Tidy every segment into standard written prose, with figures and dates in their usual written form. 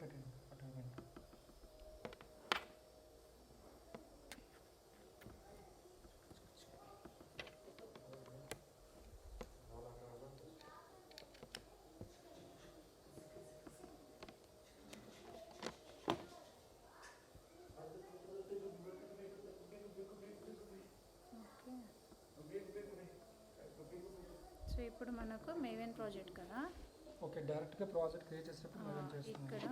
పెట్టండి అటు. సో ఇప్పుడు మనకు మేవెన్ ప్రాజెక్ట్ కదా. ఓకే, డైరెక్ట్గా ప్రాజెక్ట్ క్రియేట్ చేసేటప్పుడు మేవెన్ ఇక్కడ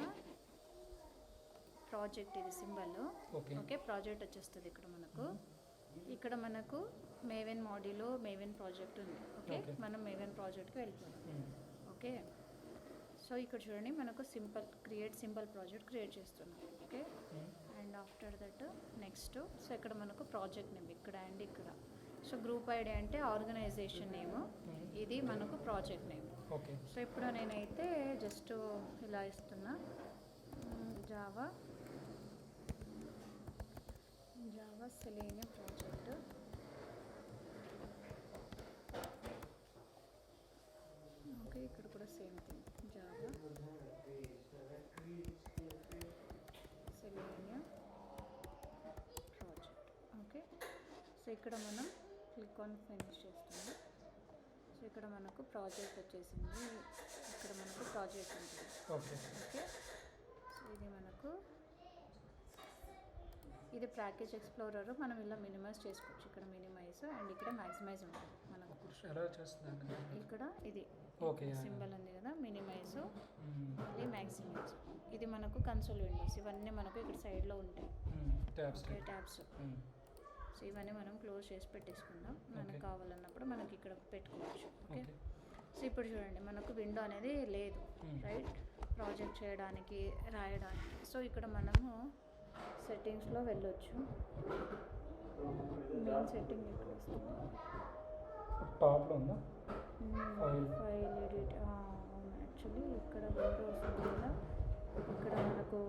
ప్రాజెక్ట్ ఇది సింబల్. ఓకే, ప్రాజెక్ట్ వచ్చేస్తుంది ఇక్కడ మనకు. ఇక్కడ మనకు మేవెన్ మాడ్యూల్ మేవెన్ ప్రాజెక్ట్ ఉంది. ఓకే, మనం మేవెన్ ప్రాజెక్ట్కి వెళ్ళిపోతాం. ఓకే, సో ఇక్కడ చూడండి మనకు క్రియేట్ సింపుల్ ప్రాజెక్ట్ క్రియేట్ చేస్తున్నాం. Okay, and after that next so ఇక్కడ మనకు ప్రాజెక్ట్ నేమ్ ఇక్కడ అండ్ ఇక్కడ. సో గ్రూప్ ఐడి అంటే ఆర్గనైజేషన్ నేమ్, ఇది మనకు ప్రాజెక్ట్ నేమ్. ఓకే, సో ఇప్పుడు నేనైతే జస్ట్ ఇలా ఇస్తున్నా జావా సెలీనియం ప్రాజెక్ట్. ఓకే, ఇక్కడ కూడా same thing Java selenium project. Okay, so ఇక్కడ మనం క్లిక్ ఆన్ ఫినిష్ చేస్తుంది. సో ఇక్కడ మనకు ప్రాజెక్ట్ వచ్చేసింది. ఇక్కడ మనకు ప్రాజెక్ట్ ఉంటుంది. ఓకే, సో ఇది మనకు ఇది ప్యాకేజ్ ఎక్స్ప్లోరర్. మనం ఇలా మినిమైజ్ చేసుకోవచ్చు. ఇక్కడ మినిమైజ్ అండ్ ఇక్కడ మ్యాక్సిమైజ్ ఉంటుంది మనకు. ఎలా చేస్తుంది ఇక్కడ ఇది ఓకే సింబల్ ఉంది కదా, మినిమైజ్ మళ్ళీ మ్యాక్సిమైజ్. ఇది మనకు కన్సోల్ విండోస్, ఇవన్నీ మనకు ఇక్కడ సైడ్లో ఉంటాయి ట్యాబ్స్. సో ఇవన్నీ మనం క్లోజ్ చేసి పెట్టేసుకుందాం. మనకు కావాలన్నప్పుడు మనకి ఇక్కడ పెట్టుకోవచ్చు. ఓకే, సో ఇప్పుడు చూడండి మనకు విండో అనేది లేదు, రైట్, ప్రాజెక్ట్ చేయడానికి రాయడానికి. సో ఇక్కడ మనము సెట్టింగ్స్లో వెళ్ళొచ్చు. మెయిన్ సెట్టింగ్ ఇక్కడ వస్తుంది, టాప్లో ఉందా ఫైల్ ఎడిట్. అవును, యాక్చువల్లీ ఇక్కడ విండో వస్తుంది కదా, ఇక్కడ మనకు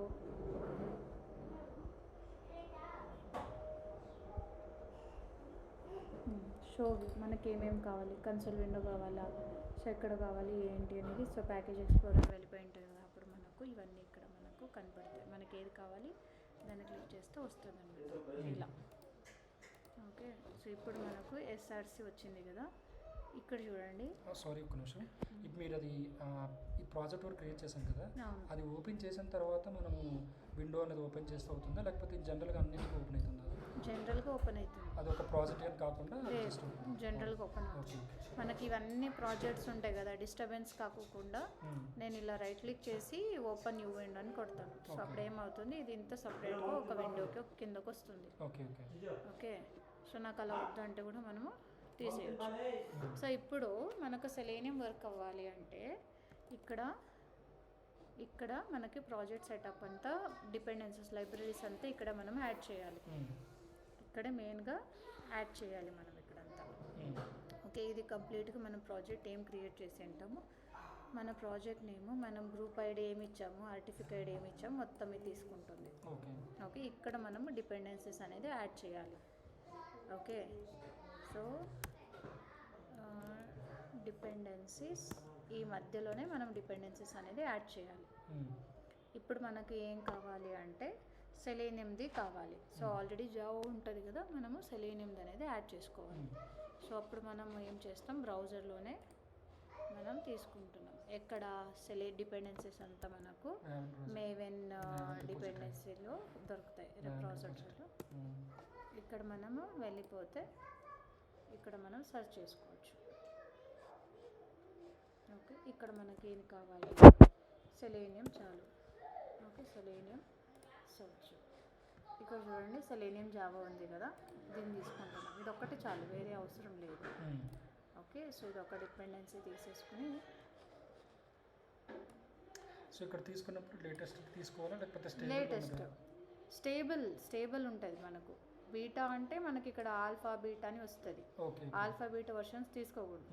షో మనకి ఏమేమి కావాలి, కన్సోల్ విండో కావాలా, సో ఎక్కడ కావాలి ఏంటి అనేది. సో ప్యాకేజ్ ఎక్స్ప్లోరర్ వెళ్ళిపోయి ఉంటుంది కదా, అప్పుడు మనకు ఇవన్నీ ఇక్కడ మనకు కనపడతాయి. మనకి ఏది కావాలి దాన్ని క్లిక్ చేస్తే వస్తుంది అన్నమాట ఇలా. ఓకే, సో ఇప్పుడు మనకు ఎస్ఆర్సి వచ్చింది కదా. ఇక్కడ చూడండి, సారీ ఒక్క నిమిషం. ఇప్పుడు మీరు అది ఈ ప్రాజెక్ట్ వర్క్ క్రియేట్ చేశాం కదా, అది ఓపెన్ చేసిన తర్వాత మనము విండో అనేది ఓపెన్ చేస్తే అవుతుందా, లేకపోతే జనరల్గా అన్నింటికి ఓపెన్ అవుతుందా? జనరల్గా ఓపెన్ అవుతుంది. అది ఒక ప్రాజెక్ట్ అని కాకుండా జనరల్గా ఓపెన్ అవుతుంది. మనకి ఇవన్నీ ప్రాజెక్ట్స్ ఉంటాయి కదా, డిస్టర్బెన్స్ కాకుండా నేను ఇలా రైట్ క్లిక్ చేసి ఓపెన్ న్యూ విండో అని కొడతాను. సో అప్పుడు ఏమవుతుంది, ఇది ఇంత సపరేట్గా ఒక విండోకి ఒక కిందకు వస్తుంది. ఓకే, సో నాకు అలా వద్దు అంటే కూడా మనము తీసేయచ్చు. సో ఇప్పుడు మనకు సెలీనియం వర్క్ అవ్వాలి అంటే ఇక్కడ మనకి ప్రాజెక్ట్ సెటప్ అంతా డిపెండెన్సీస్ లైబ్రరీస్ అంతా ఇక్కడ మనం యాడ్ చేయాలి. ఇక్కడ మెయిన్గా యాడ్ చేయాలి మనం ఇక్కడంతా. ఓకే, ఇది కంప్లీట్గా మనం ప్రాజెక్ట్ ఏం క్రియేట్ చేసి ఉంటాము, మన ప్రాజెక్ట్ నేము, మనం గ్రూప్ ఐడి ఏమి ఇచ్చాము, ఆర్టిఫిక్ ఐడి ఏమి ఇచ్చాము, మొత్తం ఇది తీసుకుంటుంది. ఓకే, ఇక్కడ మనము డిపెండెన్సీస్ అనేది యాడ్ చేయాలి. ఓకే, సో డిపెండెన్సీస్ ఈ మధ్యలోనే మనం డిపెండెన్సీస్ అనేది యాడ్ చేయాలి. ఇప్పుడు మనకు ఏం కావాలి అంటే సెలీనియంది కావాలి. సో ఆల్రెడీ జావా ఉంటుంది కదా, మనము సెలీనియంది అనేది యాడ్ చేసుకోవాలి. సో అప్పుడు మనం ఏం చేస్తాం, బ్రౌజర్లోనే మనం తీసుకుంటున్నాం. ఎక్కడ డిపెండెన్సీస్ అంతా మనకు మేవెన్ డిపెండెన్సీలో దొరుకుతాయి రిపోజిటరీలో. ఇక్కడ మనము వెళ్ళిపోతే ఇక్కడ మనం సెర్చ్ చేసుకోవచ్చు. ఓకే, ఇక్కడ మనకి ఏం కావాలి, సెలీనియం చాలు. Okay, selenium search. ఇక్కడ చూడండి సెలీనియం జావా ఉంది కదా, దీన్ని తీసుకుంటున్నాం. ఇది ఒక్కటి చాలు, వేరే అవసరం లేదు. ఓకే, సో ఇది ఒక డిపెండెన్సీ తీసేసుకుని. సో ఇక్కడ తీసుకున్నప్పుడు లేటెస్ట్ తీసుకోవాలా లేకపోతే స్టేబుల్ ఉంటుంది మనకు. బీటా అంటే మనకి ఇక్కడ ఆల్ఫా బీటా అని వస్తుంది. ఆల్ఫా బీటా వర్షన్స్ తీసుకోకూడదు.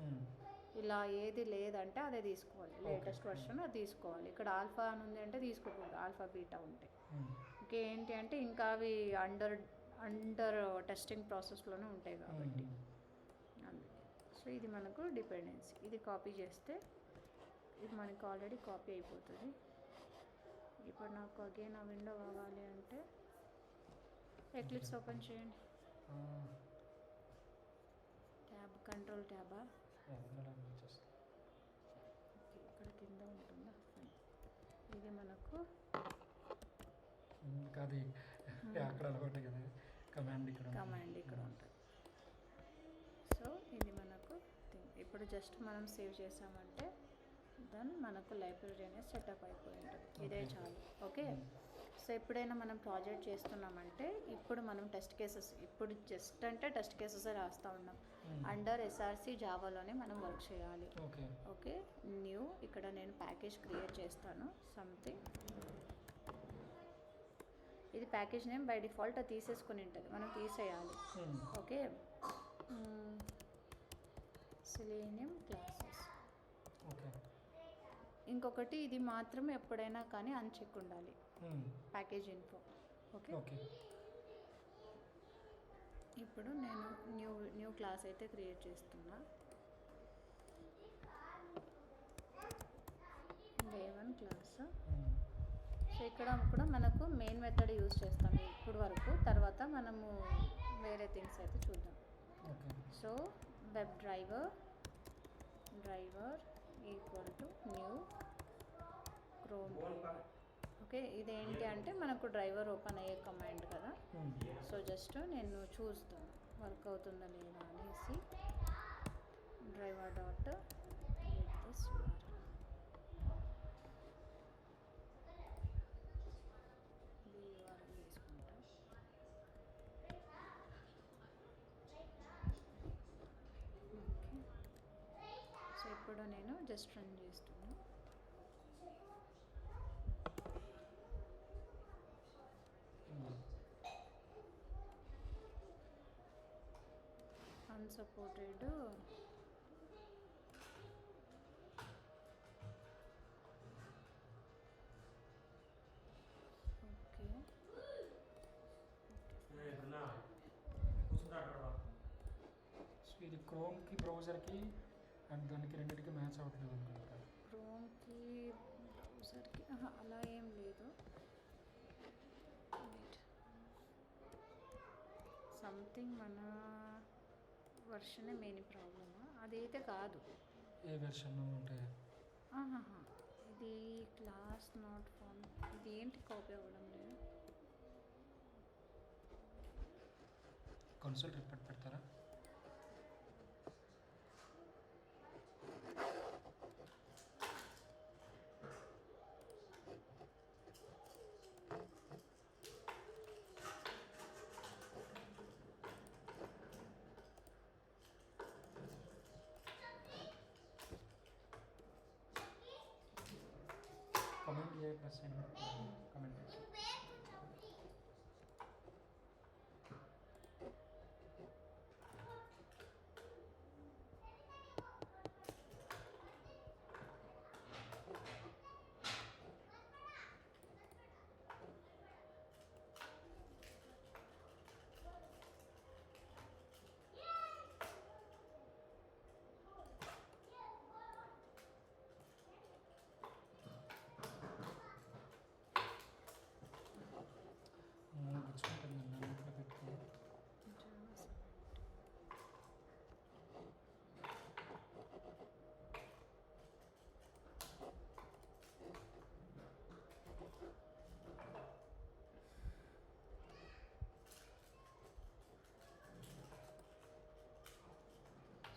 ఇలా ఏది లేదంటే అదే తీసుకోవాలి, లేటెస్ట్ వర్షన్ అది తీసుకోవాలి. ఇక్కడ ఆల్ఫా అని ఉంది అంటే తీసుకోకూడదు, ఆల్ఫా బీటా ఉంటే. ఓకే, ఏంటి అంటే ఇంకా అవి అండర్ టెస్టింగ్ ప్రాసెస్లోనే ఉంటాయి కాబట్టి అందుకే. సో ఇది మనకు డిపెండెన్సీ. ఇది కాపీ చేస్తే ఇది మనకు ఆల్రెడీ కాపీ అయిపోతుంది. ఇప్పుడు నాకు అగైన్ ఆ విండో కావాలి అంటే ఎక్లిప్స్ ఓపెన్ చేయండి. ట్యాబ్ కంట్రోల్ ట్యాబా ఇక్కడ కింద ఉంటుందా? ఫైన్. ఇది మనకు అది అక్కడ అలవాటు కదా, కమాండ్ ఇక్కడ ఉంటుంది. సో ఇది మనకు ఇప్పుడు జస్ట్ మనం సేవ్ చేసామంటే దెన్ మనకు లైబ్రరీ అనేది సెటప్ అయిపోయి ఉంటుంది. ఇదే చాలు. ఓకే. సో ఎప్పుడైనా మనం ప్రాజెక్ట్ చేస్తున్నామంటే ఇప్పుడు మనం టెస్ట్ కేసెస్ ఇప్పుడు జస్ట్ అంటే టెస్ట్ కేసెస్ రాస్తూ ఉన్నాం. అండర్ ఎస్ఆర్సి జావాలోనే మనం వర్క్ చేయాలి. ఓకే. న్యూ ఇక్కడ నేను ప్యాకేజ్ క్రియేట్ చేస్తాను సంథింగ్. ఇది ప్యాకేజ్ నేమ్ బై డిఫాల్ట్ తీసేసుకుని ఉంటుంది, మనం తీసేయాలి. ఓకే. Selenium classes. ఇంకొకటి ఇది మాత్రం ఎప్పుడైనా కానీ అన్చెక్ ఉండాలి, ప్యాకేజ్ ఇన్ఫో. ఓకే. ఇప్పుడు నేను న్యూ క్లాస్ అయితే క్రియేట్ చేస్తున్నా. day1 class. సో ఇక్కడ కూడా మనకు మెయిన్ మెథడ్ యూజ్ చేస్తాం ఇప్పుడు వరకు, తర్వాత మనము వేరే థింగ్స్ అయితే చూద్దాం. So web driver equal to new chrome. Okay. ఇదేంటి అంటే మనకు డ్రైవర్ ఓపెన్ అయ్యే కమాండ్ కదా. సో జస్ట్ నేను చూస్తాను వర్క్ అవుతుందా లేదా అనేసి డ్రైవర్ డాట్ దిస్ తీసుకుంటా. ఓకే. సో ఇప్పుడు నేను జస్ట్ రన్ చేస్తున్నాను. Unsupported okay. సో ఇది క్రోమ్కి బ్రౌజర్కి అండ్ దానికి రెండింటికి మ్యాచ్ అవ్వట్లేదు అనుకుంటా. క్రోమ్కి బ్రౌజర్కి అలా ఏం లేదు. సంథింగ్ మన వర్షనే మెయిన్ ప్రాబ్లమా? అదైతే కాదు. ఏ వెర్షన్ ఉంటే ఇది క్లాస్ నాట్ ఫామ్. ఇది ఏంటి కాపీ అవ్వడం లేదు. కన్సోల్ రిపోర్ట్ పెడతారా? कमेंट ये परसेंट कमेंट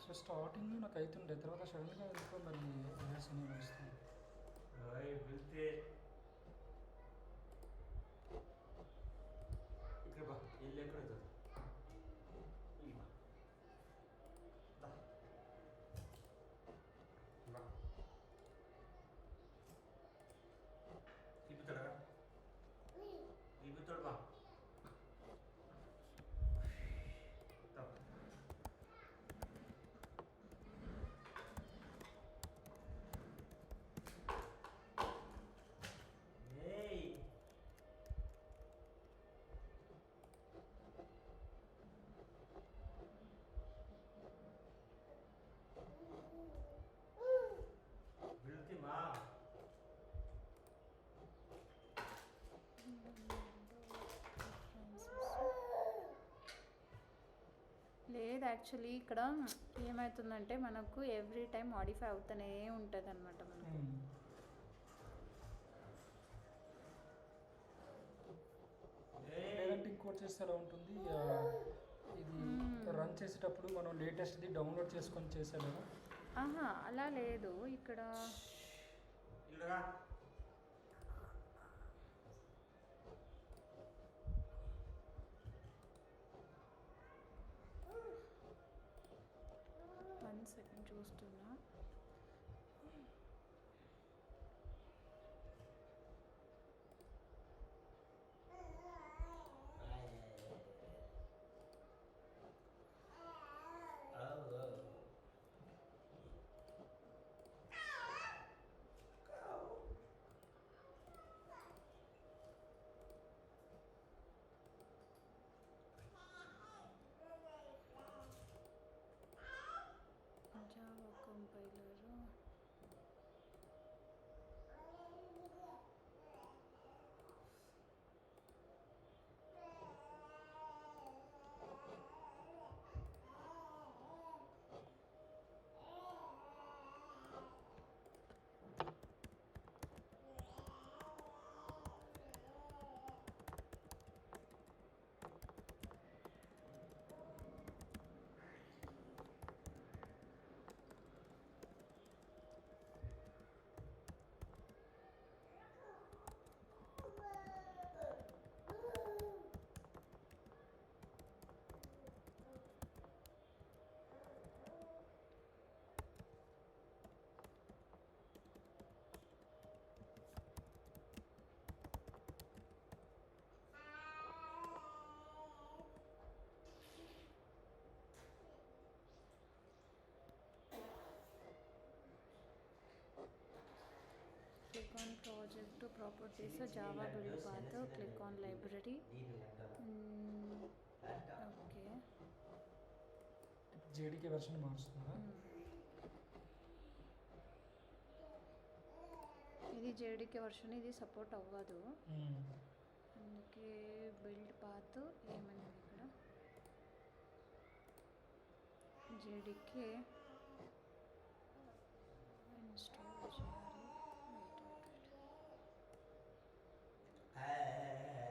సో స్టార్టింగ్ నాకు అవుతుండే, తర్వాత సడన్గా ఎందుకో మరి ఎర్రర్స్ అనేవి వస్తాయి. వెళ్తే ఇక్కడ బా వెళ్ళి ఎక్కడ అవుతుంది తిప్పుతాడా తిప్పుతాడు బా యాక్చువల్లీ ఇక్కడ ఏమవుతుందంటే మనకు ఎవ్రీ టైం మాడిఫై అవుతూనే ఉంటుంది అనమాట మనకు. లేదంటే ఇంకోటి చేస్తే ఎలా ఉంటుంది, ఇది రన్ చేసేటప్పుడు మనం లేటెస్ట్ది డౌన్లోడ్ చేసుకొని చేసాము. ఆహా అలా లేదు ఇక్కడ. ఇల్లరా 1 సెకండ్ చూస్తున్నా. Java compiler click on project properties, Java build path, click on library. Okay. JDK version మారుస్తుందా? ఇది జేడీకే వర్షన్, ఇది సపోర్ట్ అవ్వదు. అందుకే బిల్డ్ పాత్ ఏమన్నది ఇక్కడ జేడీకే ఇన్స్టాల్ చేయాలి.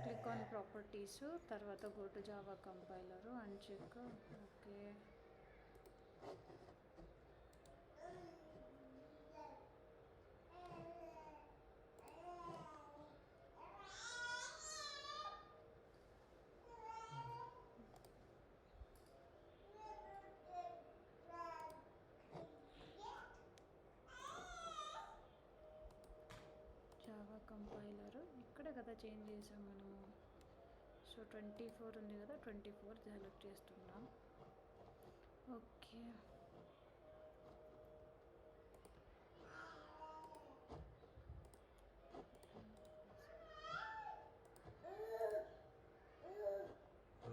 క్లిక్ ఆన్ ప్రాపర్టీస్, తర్వాత go to Java compiler and check. Okay Java compiler ఇక్కడ కదా చేంజ్ చేసాం మనము. సో 24 ఉంది కదా, 24 సెలెక్ట్ చేస్తున్నాం. Okay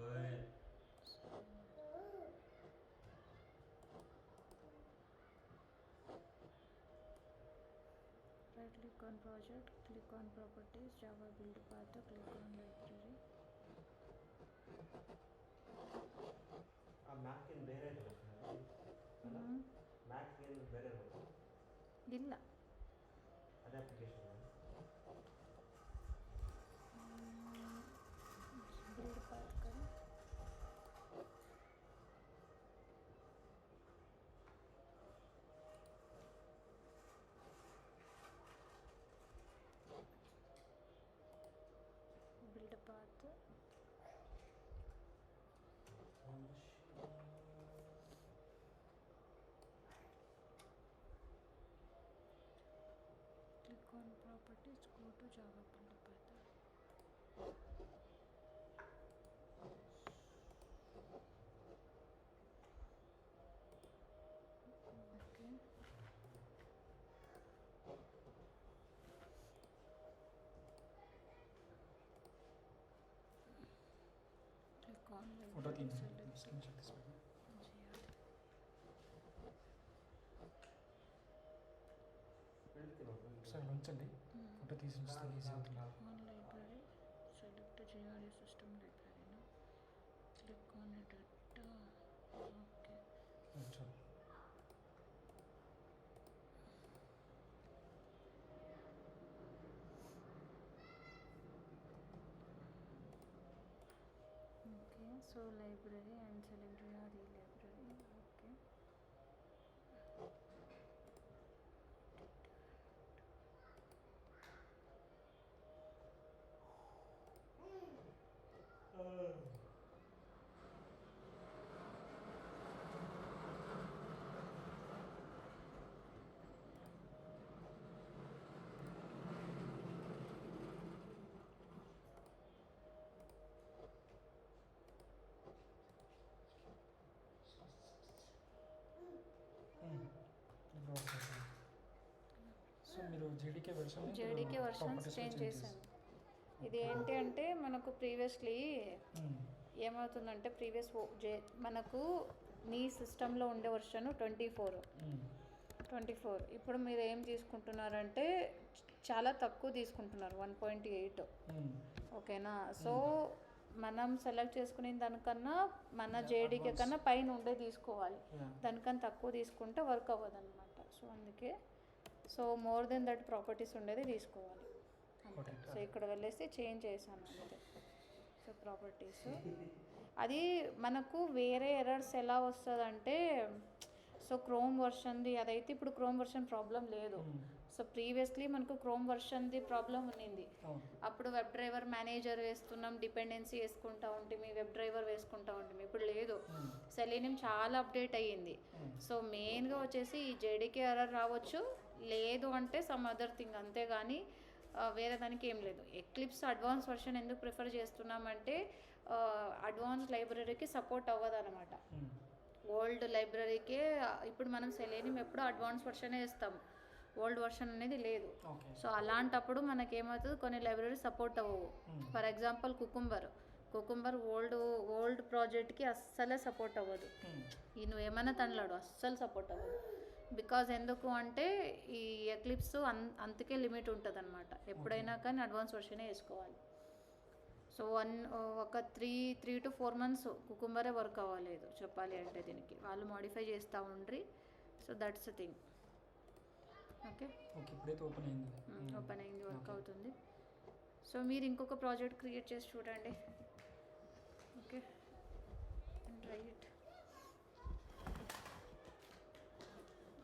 right click on project, click on properties, Java build path, click on library. ಮ್ಯಾಕ್ ಏನು ಬೇರೆ ಮ್ಯಾಕ್ ಏನು ಬೇರೆ ಇಲ್ಲ ಅದೇ ಅಪ್ಲಿಕೇಶನ್ build path करो. build path click on properties, go to Java build path. Okay click on photo library, తీసి select screen shot తీసుకోండి. చేయాలి. ఒకసారి ఉంచండి, ఫోటో తీసి ఉంచితే ఈజీ అవుతుంది. On library, select GRE system library. Click on edit. Okay. So library and select అది library. Okay, so మీరు JDK version JDK versions change చేశాను. ఇది ఏంటి అంటే మనకు ప్రీవియస్లీ ఏమవుతుందంటే మనకు నీ సిస్టంలో ఉండే వర్షన్ 24. ఇప్పుడు మీరు ఏం తీసుకుంటున్నారంటే చాలా తక్కువ తీసుకుంటున్నారు, 1.8. ఓకేనా? సో మనం సెలెక్ట్ చేసుకునే దానికన్నా మన జేడీకే కన్నా పైన ఉండే తీసుకోవాలి. దానికన్నా తక్కువ తీసుకుంటే వర్క్ అవ్వదు అనమాట. సో అందుకే మోర్ దెన్ దట్ ప్రాపర్టీస్ ఉండేది తీసుకోవాలి. సో ఇక్కడ వెళ్ళేసి చేంజ్ చేశాను అంతే. సో ప్రాపర్టీస్ అది మనకు వేరే ఎర్రర్స్ ఎలా వస్తుందంటే, సో క్రోమ్ వర్షన్ది అదైతే ఇప్పుడు క్రోమ్ వర్షన్ ప్రాబ్లం లేదు. సో ప్రీవియస్లీ మనకు క్రోమ్ వర్షన్ది ప్రాబ్లం ఉన్నింది. అప్పుడు వెబ్ డ్రైవర్ మేనేజర్ వేస్తున్నాం, డిపెండెన్సీ వేసుకుంటా ఉంటుంది, వెబ్ డ్రైవర్ వేసుకుంటా ఉంటుంది. ఇప్పుడు లేదు, సెలీనియం చాలా అప్డేట్ అయ్యింది. సో మెయిన్గా వచ్చేసి ఈ జేడీకే ఎర్రర్ రావచ్చు, లేదు అంటే సమ్ అదర్ థింగ్, అంతేగాని వేరే దానికి ఏం లేదు. ఎక్లిప్స్ అడ్వాన్స్ వర్షన్ ఎందుకు ప్రిఫర్ చేస్తున్నామంటే అడ్వాన్స్ లైబ్రరీకి సపోర్ట్ అవ్వదు అనమాట. ఓల్డ్ లైబ్రరీకే ఇప్పుడు మనం సెలీనియం ఎప్పుడు అడ్వాన్స్ వర్షనే ఇస్తాం, ఓల్డ్ వర్షన్ అనేది లేదు. సో అలాంటప్పుడు మనకేమవుతుంది, కొన్ని లైబ్రరీ సపోర్ట్ అవ్వవు. ఫర్ ఎగ్జాంపుల్ కుకుంబర్ ఓల్డ్ ప్రాజెక్ట్కి అస్సలే సపోర్ట్ అవ్వదు. ఈ నువ్వేమైనా తనలాడు అస్సలు సపోర్ట్ అవ్వదు. బికాజ్ ఎందుకు అంటే ఈ ఎక్లిప్స్ అంతకే లిమిట్ ఉంటుంది అనమాట. ఎప్పుడైనా కానీ అడ్వాన్స్ వర్షనే వేసుకోవాలి. సో ఒక 3 to 4 months కుకుంబరే వర్క్ అవ్వలేదు చెప్పాలి అంటే. దీనికి వాళ్ళు మోడిఫై చేస్తూ ఉండ్రి. So that's the thing. Okay, open అయింది, వర్క్ అవుతుంది. సో మీరు ఇంకొక ప్రాజెక్ట్ క్రియేట్ చేసి చూడండి. Okay, try it.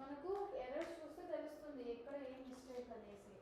మనకు ఎర్రర్స్ చూస్తే తెలుస్తుంది ఎక్కడ ఏం మిస్టేక్ అనేసి.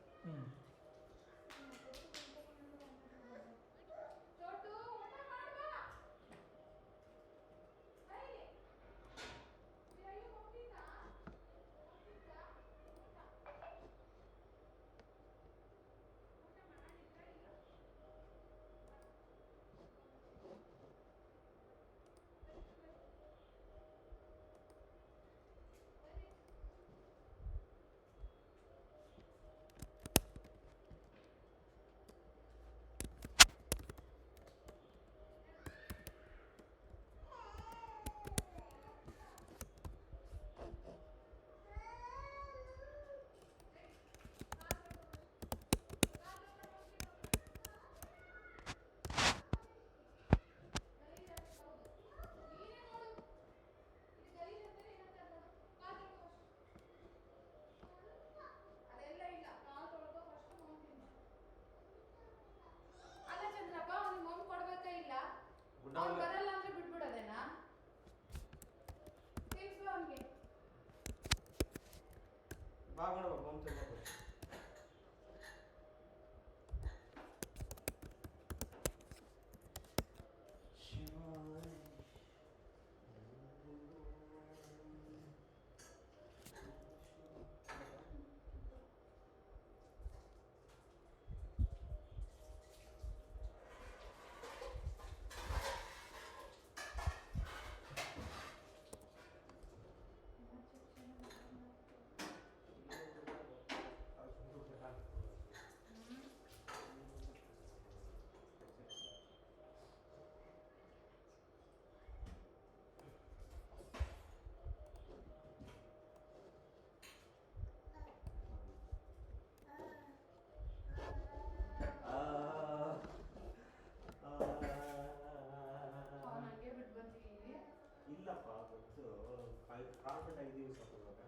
ಕಾನ್ಸೆಪ್ಟ್ ಆಗಿದ್ದೀವಿ ಸ್ವಲ್ಪ ಇವಾಗ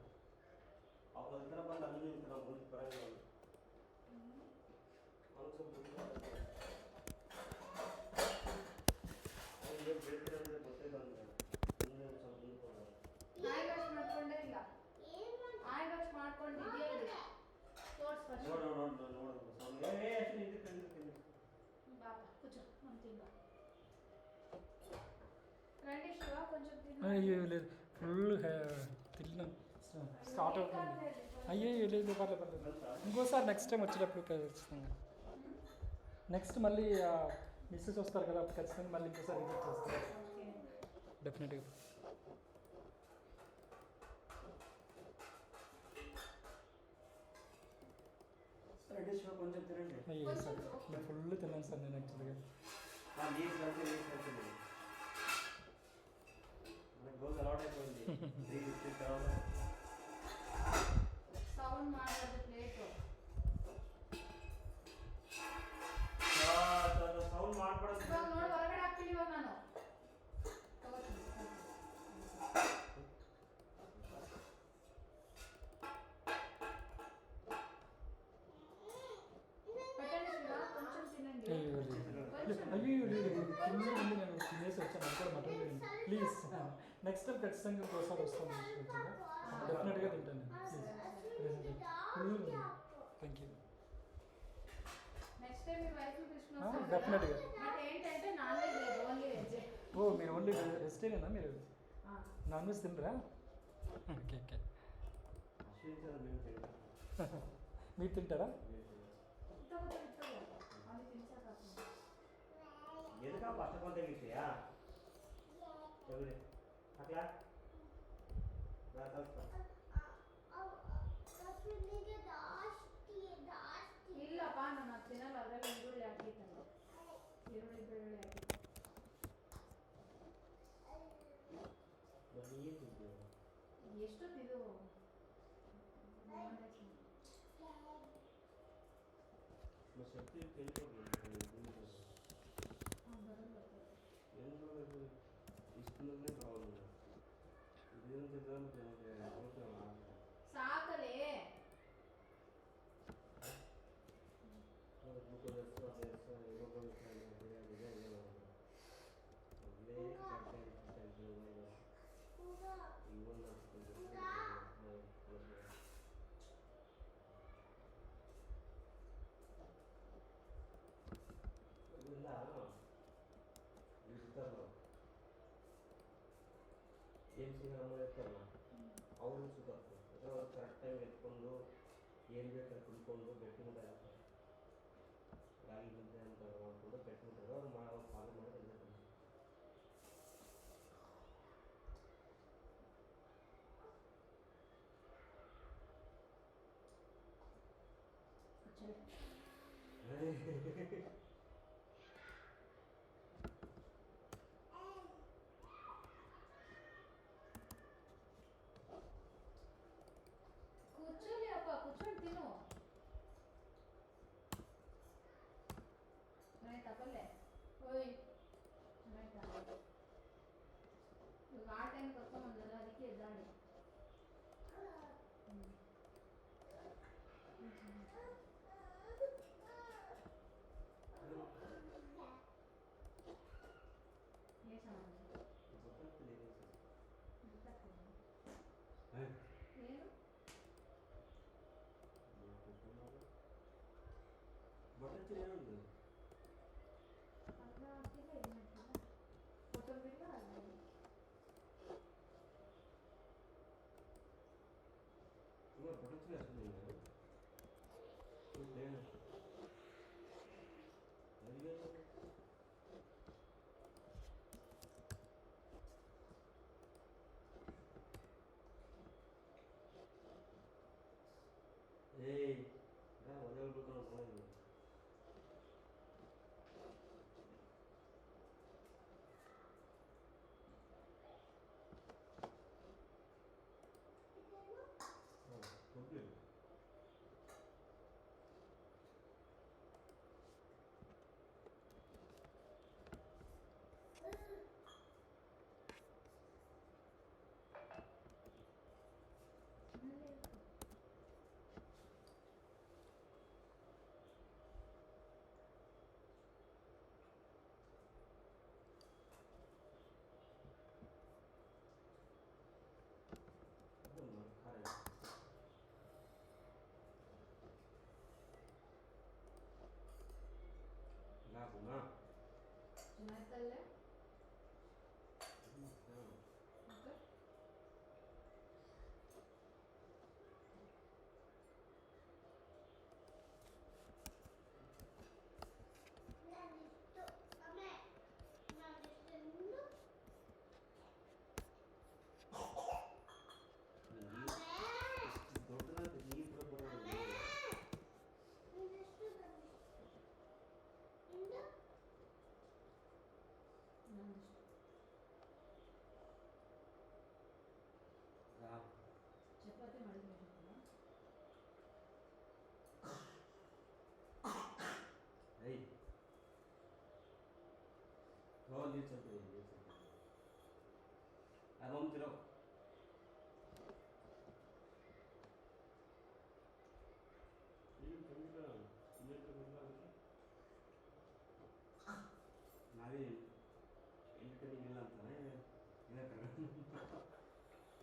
ಅವ್ರ ಹತ್ರ ಬಂದು ಅಲ್ಲಿ ನಾವು ಮುಂದೆ ಬರೋಂಗಿಲ್ಲ ಅವ್ರಿಗೆ ಸ್ವಲ್ಪ అయ్యో లేదు, ఫుల్ తిన్నాం, స్టార్ట్ అవుతుంది. అయ్యో లేదు, పర్లేదు. ఇంకోసారి నెక్స్ట్ టైం వచ్చేటప్పుడు ఖచ్చితంగా, నెక్స్ట్ మళ్ళీ మిస్సెస్ వస్తారు కదా, అప్పుడు ఖచ్చితంగా మళ్ళీ ఇంకోసారి విజిట్ చేస్తారు డెఫినెట్గా. కొంచెం తినండి. అయ్యో సార్, నేను ఫుల్ తిన్నాను సార్ నేను యాక్చువల్గా. గోస్ అలవాట్ అయిపోయింది. సౌండ్ మాట్లాడే ప్లేట్ ಸೌಂಡ್ ಮಾಡ್ಬಾರ್ದು. ಇವಾಗ ನೋಡಿ ಹೊರಗಡೆ ಹಾಕ್ತೀನಿ ಇವಾಗ ನಾನು. కొంచెం తినండి. అయ్యో లేదు, ఫుల్ ఉంది, నేను తినేసి వచ్చాను, అది కూడా mutton biryani. Please next time ఖచ్చితంగా ఇంకోసారి వస్తాను, డెఫినెట్గా తింటాను ప్లీజ్. ఫుల్ ఉంది. Thank you. నెక్స్ట్ టైం మీ వైఫ్ పిలుచుకున్నాం డెఫినెట్గా. బట్ ఏంటంటే నాన్ వెజ్ లేదు, ఓన్లీ వెజ్. ఓ మీరు ఓన్లీ వెజిటేరియనా? మీరు నాన్ వెజ్ తినరా? Okay okay. మీరు తింటారా? ಎದಕ್ಕ ಫಸ್ಟ್ ಬಂದಾಗಿರ್ತೀಯಾ ಎವರಿ ಹಾಕ್ಲಾ ನಾ ಕಲ್ಸ್ತಾ ಇಲ್ಲಪ್ಪ ನಾನು ಅದು ತಿನ್ನಲ್ಲ, ಅದರಲ್ಲಿ ಈರುಳ್ಳಿ ಹಾಕಿತ್ತಂತೆ, ಈರುಳ್ಳಿ ಬೆಳ್ಳುಳ್ಳಿ ಹಾಕಿತ್ತು. ಎಷ್ಟೊತ್ತಿದು ಶಕ್ತಿ ಕೇಳ್ಕೊಂಡು ಇಷ್ಟನೇ ಪ್ರಾಬ್ಲಮ್ ಇದೇನು ಸಾಕಲೇ. ಗೇಮ್ಸ್ ಇರ್ತಾರಲ್ಲ ಅವರು ಸುಧಾರ್ತಾರೆ, ಅವ್ರು ಕರೆಕ್ಟ್ ಟೈಮ್ ಎತ್ಕೊಂಡು ಏನು ಬೇಕಾದ್ರೆ ಕುಡ್ಕೊಂಡು ಬೆಟ್ಟು ಮುಟ್ಟ ರಾಗಿ ಮುದ್ದೆ ಅಂತ ಮಾಡ್ಕೊಂಡು ಬೆಟ್ಟು ಮುಟ್ಟಾಗ ಅವ್ರು ಫಾಲೋ ಮಾಡಿ ಎಲ್ಲ కూర్చోలే అప్ప, కూర్చొని తిను. తప్పలే ఓయ్ ఇವಾಗ ಆ ಟೈಮ್ ಕರ್ಕೊಂಬಂದಲ್ಲ, ಅದಕ್ಕೆ ಎದ್ದಾಡಿ. ಏನು ಬಟರ್ ಚಿಲ್ಲಿ ಏನುಂಟು ಅಲ್ಲ ಹಾಕಿಲ್ಲ, ಇದು ಮಾಡ್ತಿಲ್ಲ, ಕೊತ್ತಂಬರಿಲ್ಲ ಅಲ್ಲ. ಬಟರ್ ಚಿಲ್ಲಿ ಅಷ್ಟೇ ಏಯ್ ಒದಗಬೇಕು ನೋಡಿದ್ರು रोल ये चलते हैं अब हम चलो ये तो नावी